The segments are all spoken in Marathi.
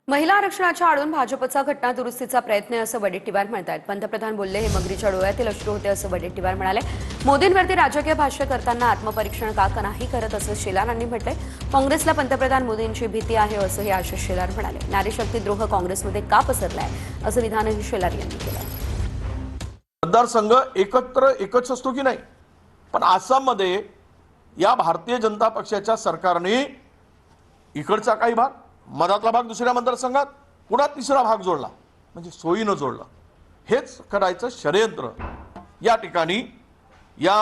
महिला आरक्षणाच्या आडून भाजपचा घटना दुरुस्तीचा प्रयत्न आहे असं वडेट्टीवार म्हणतात। पंतप्रधान बोलले हे मगरीच्या डोळ्यातील अश्रू होते असं वडेट्टीवार म्हणाले। मोदींवरती राजकीय भाष्य करताना आत्मपरीक्षण का नाही करत असं शेलार यांनी म्हटलंय। काँग्रेसला पंतप्रधान मोदींची भीती आहे असंही आशिष शेलार म्हणाले। नारी शक्ती द्रोह काँग्रेसमध्ये का पसरलाय असं विधानही शेलार यांनी केलं। मतदारसंघ एकच असतो की नाही, पण आसाममध्ये या भारतीय जनता पक्षाच्या सरकारने इकडचा काही भाग, मधातला भाग दुसऱ्या मतदारसंघात, पुन्हा तिसरा भाग जोडला, म्हणजे सोयीनं जोडला। हेच करायचं षडयंत्र या ठिकाणी या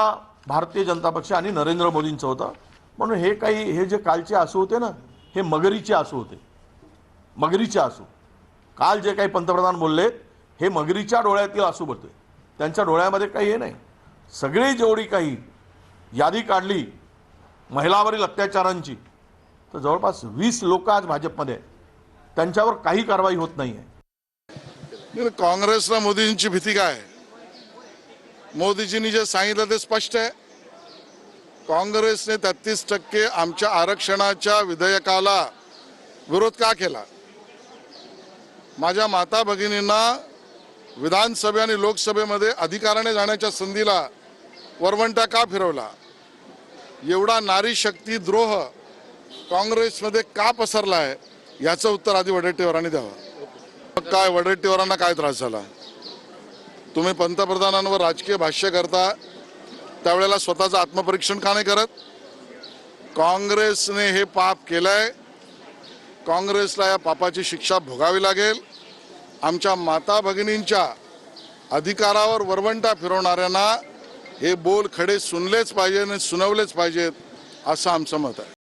भारतीय जनता पक्ष आणि नरेंद्र मोदींचं होतं। म्हणून हे जे कालचे आसू होते ना, हे मगरीचे आसू होते, मगरीचे आसू। काल जे काही पंतप्रधान बोलले हे मगरीच्या डोळ्यातील आसू होते, त्यांच्या डोळ्यामध्ये काही हे नाही। सगळी जेवढी काही यादी काढली महिलांवरील अत्याचारांची, तर जवळपास 20 लोक आज भाजपमध्ये, त्यांच्यावर काही कारवाई होत नाहीये। काँग्रेसला मोदींची भीती काय? मोदीजींनी जे सांगितलं ते स्पष्ट आहे। काँग्रेसने 33% आमच्या आरक्षणाच्या विधेयकाला विरोध का केला? माझ्या माता भगिनींना विधानसभे आणि लोकसभेमध्ये अधिकाराने जाण्याच्या संधीला वरवंटा का फिरवला? एवढा नारी शक्ती द्रोह काँग्रेसमध्ये का पसरला आहे याचं उत्तर आधी वडेट्टीवारांनी द्यावं। काय वडेट्टीवारांना काय त्रास झाला? तुम्ही पंतप्रधानांवर राजकीय भाष्य करता त्यावेळेला स्वतःचं आत्मपरीक्षण का नाही करत? काँग्रेसने हे पाप केलंय, काँग्रेसला या पापाची शिक्षा भोगावी लागेल। आमच्या माता भगिनींच्या अधिकारावर वरवंटा फिरवणाऱ्यांना हे बोल खडे सुनलेच पाहिजे आणि सुनावलेच पाहिजेत असं आमचं मत आहे।